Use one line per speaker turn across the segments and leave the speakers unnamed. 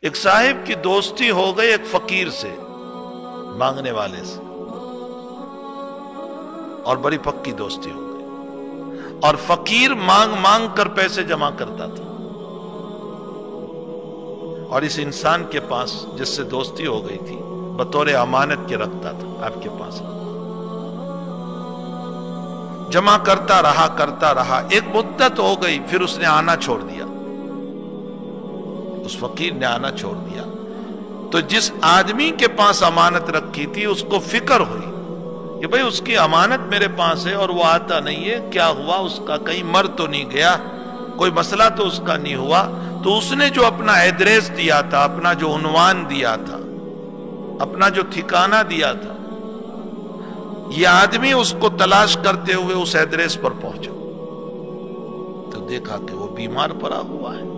ایک صاحب کی دوستی ہو گئی ایک فقیر سے، مانگنے والے سے، اور بڑی پکی دوستی ہو گئی، اور فقیر مانگ مانگ کر پیسے جمع کرتا تھا، اور اس انسان کے پاس جس سے دوستی ہو گئی تھی بطور امانت کے رکھتا تھا، آپ کے پاس جمع کرتا رہا، ایک مدت ہو گئی، پھر اس نے آنا چھوڑ دیا، اس فقیر نے آنا چھوڑ دیا۔ تو جس آدمی کے پاس امانت رکھی تھی اس کو فکر ہوئی کہ بھئی اس کی امانت میرے پاس ہے اور وہ آتا نہیں ہے، کیا ہوا اس کا، کہیں مر تو نہیں گیا، کوئی مسئلہ تو اس کا نہیں ہوا۔ تو اس نے جو اپنا ایڈریس دیا تھا، اپنا جو عنوان دیا تھا، اپنا جو ٹھکانہ دیا تھا، یہ آدمی اس کو تلاش کرتے ہوئے اس ایڈریس پر پہنچا تو دیکھا کہ وہ بیمار پڑا ہوا ہے،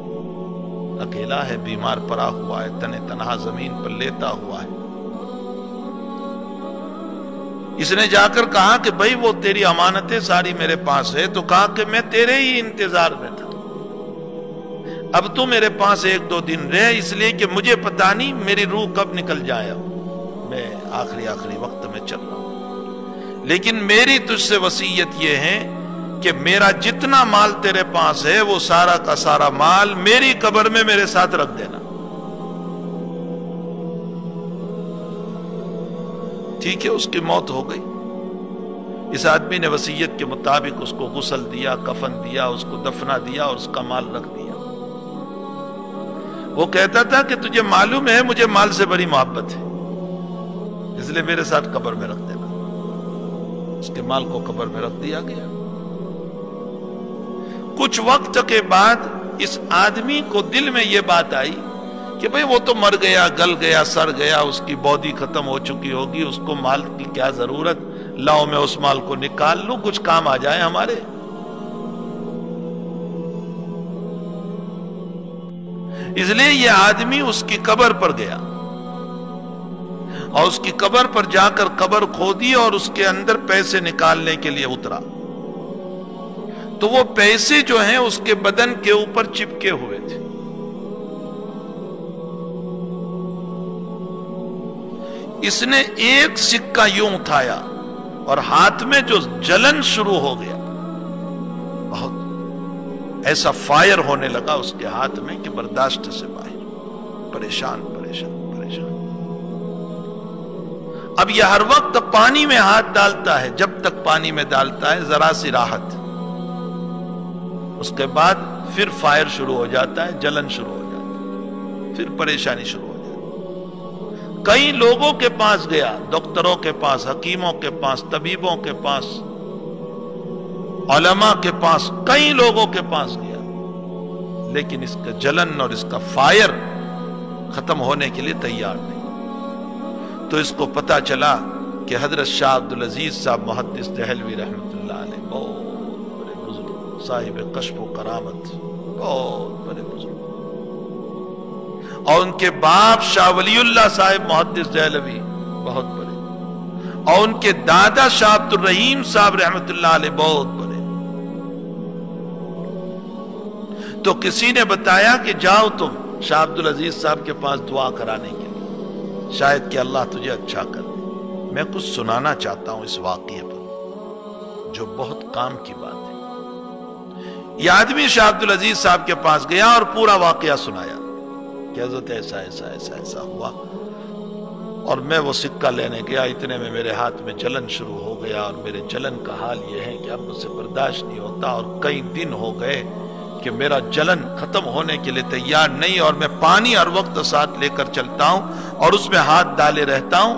اکیلا ہے، بیمار پڑا ہوا ہے، تنے تنہا زمین پر لیتا ہوا ہے۔ اس نے جا کر کہا کہ بھئی وہ تیری امانتیں ساری میرے پاس ہے، تو کہا کہ میں تیرے ہی انتظار میں تھا، اب تو میرے پاس ایک دو دن رہے، اس لیے کہ مجھے پتا نہیں میری روح کب نکل جائے، میں آخری وقت میں چل رہا ہوں، لیکن میری تجھ سے وصیت یہ ہے کہ میرا جتنا مال تیرے پاس ہے وہ سارا کا سارا مال میری قبر میں میرے ساتھ رکھ دینا۔ ٹھیک ہے، اس کی موت ہو گئی۔ اس آدمی نے وصیت کے مطابق اس کو غسل دیا، کفن دیا، اس کو دفنا دیا اور اس کا مال رکھ دیا۔ وہ کہتا تھا کہ تجھے معلوم ہے مجھے مال سے بڑی محبت ہے، اس لیے میرے ساتھ قبر میں رکھ دینا۔ اس کے مال کو قبر میں رکھ دیا گیا۔ کچھ وقت کے بعد اس آدمی کو دل میں یہ بات آئی کہ بھئی وہ تو مر گیا، گل گیا، سڑ گیا، اس کی بودی ختم ہو چکی ہوگی، اس کو مال کی کیا ضرورت، لاؤ میں اس مال کو نکال لوں، کچھ کام آ جائے ہمارے۔ اس لیے یہ آدمی اس کی قبر پر گیا اور اس کی قبر پر جا کر قبر کھودی اور اس کے اندر پیسے نکالنے کے لیے اترا، تو وہ پیسے جو ہیں اس کے بدن کے اوپر چپکے ہوئے تھے۔ اس نے ایک سکہ یوں اٹھایا اور ہاتھ میں جو جلن شروع ہو گیا، بہت ایسا فائر ہونے لگا اس کے ہاتھ میں کہ برداشت سے باہر، پریشان۔ اب یہ ہر وقت پانی میں ہاتھ ڈالتا ہے، جب تک پانی میں ڈالتا ہے ذرا سی راحت، اس کے بعد پھر فائر شروع ہو جاتا ہے، جلن شروع ہو جاتا ہے، پھر پریشانی شروع ہو جاتی ہے۔ کئی لوگوں کے پاس گیا، ڈاکٹروں کے پاس، حکیموں کے پاس، طبیبوں کے پاس، علماء کے پاس، کئی لوگوں کے پاس گیا، لیکن اس کا جلن اور اس کا فائر ختم ہونے کے لیے تیار نہیں۔ تو اس کو پتا چلا کہ حضرت شاہ عبدالعزیز صاحب محدث دہلوی رحمت اللہ علیہ بہت بڑے بزرگ، صاحب کشف و کرامت، بہت بڑے بزرگ، اور ان کے باپ شاہ ولی اللہ صاحب محدث دہلوی بہت بڑے، اور ان کے دادا شاہ عبد الرحیم صاحب رحمت اللہ علیہ بہت بڑے۔ تو کسی نے بتایا کہ جاؤ تم شاہ عبدالعزیز صاحب کے پاس دعا کرانے کے لیے، شاید کہ اللہ تجھے اچھا کر دے۔ میں کچھ سنانا چاہتا ہوں اس واقعے پر جو بہت کام کی بات ہے۔ یہ آدمی شاہ عبدالعزیز صاحب کے پاس گیا اور پورا واقعہ سنایا کہ حضرت ایسا ہوا، اور میں وہ سکہ لینے گیا، اتنے میں میرے ہاتھ میں جلن شروع ہو گیا، اور میرے جلن کا حال یہ ہے کہ اب مجھ سے برداشت نہیں ہوتا، اور کئی دن ہو گئے کہ میرا جلن ختم ہونے کے لیے تیار نہیں، اور میں پانی ہر وقت ساتھ لے کر چلتا ہوں اور اس میں ہاتھ ڈالے رہتا ہوں،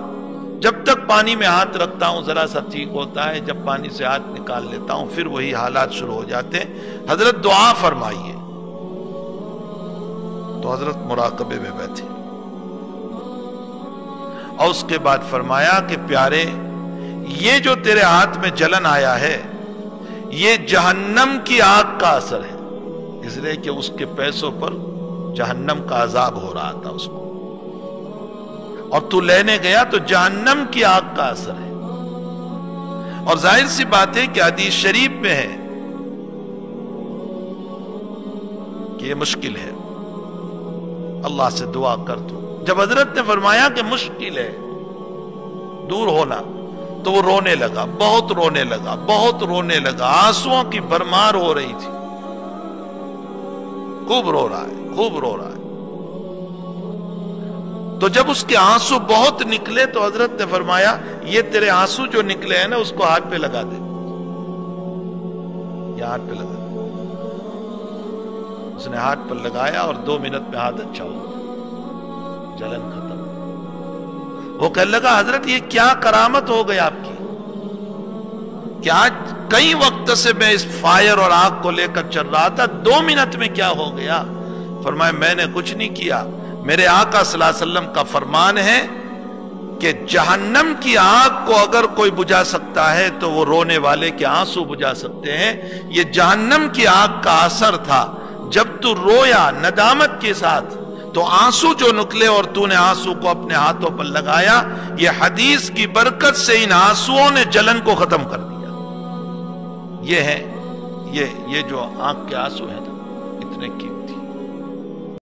جب تک پانی میں ہاتھ رکھتا ہوں ذرا سا ٹھیک ہوتا ہے، جب پانی سے ہاتھ نکال لیتا ہوں پھر وہی حالات شروع ہو جاتے ہیں، حضرت دعا فرمائیے۔ تو حضرت مراقبے میں بیٹھے اور اس کے بعد فرمایا کہ پیارے، یہ جو تیرے ہاتھ میں جلن آیا ہے یہ جہنم کی آگ کا اثر ہے، اس لیے کہ اس کے پیسوں پر جہنم کا عذاب ہو رہا تھا اس کو، اور تو لینے گیا تو جہنم کی آگ کا اثر ہے۔ اور ظاہر سی بات ہے کہ حدیث شریف میں ہے کہ یہ مشکل ہے، اللہ سے دعا کر دو۔ جب حضرت نے فرمایا کہ مشکل ہے دور ہونا، تو وہ رونے لگا، بہت رونے لگا، بہت رونے لگا، آنسوؤں کی بھرمار ہو رہی تھی، خوب رو رہا ہے، خوب رو رہا ہے۔ تو جب اس کے آنسو بہت نکلے تو حضرت نے فرمایا یہ تیرے آنسو جو نکلے ہیں نا اس کو ہاتھ پہ لگا دے، یہ ہاتھ پہ لگا دے۔ اس نے ہاتھ پر لگایا اور 2 منٹ میں ہاتھ اچھا ہو گیا، جلن ختم۔ وہ کہنے لگا حضرت یہ کیا کرامت ہو گئی آپ کی کہ آج کئی وقت سے میں اس فائر اور آگ کو لے کر چل رہا تھا، 2 منٹ میں کیا ہو گیا؟ فرمایا میں نے کچھ نہیں کیا، میرے آقا صلی اللہ علیہ وسلم کا فرمان ہے کہ جہنم کی آگ کو اگر کوئی بجھا سکتا ہے تو وہ رونے والے کے آنسو بجھا سکتے ہیں۔ یہ جہنم کی آگ کا اثر تھا، جب تو رویا ندامت کے ساتھ تو آنسو جو نکلے اور تو نے آنسو کو اپنے ہاتھوں پر لگایا، یہ حدیث کی برکت سے ان آنسوؤں نے جلن کو ختم کر دیا۔ یہ ہے یہ جو آنکھ کے آنسو ہیں نا اتنے قیمتی۔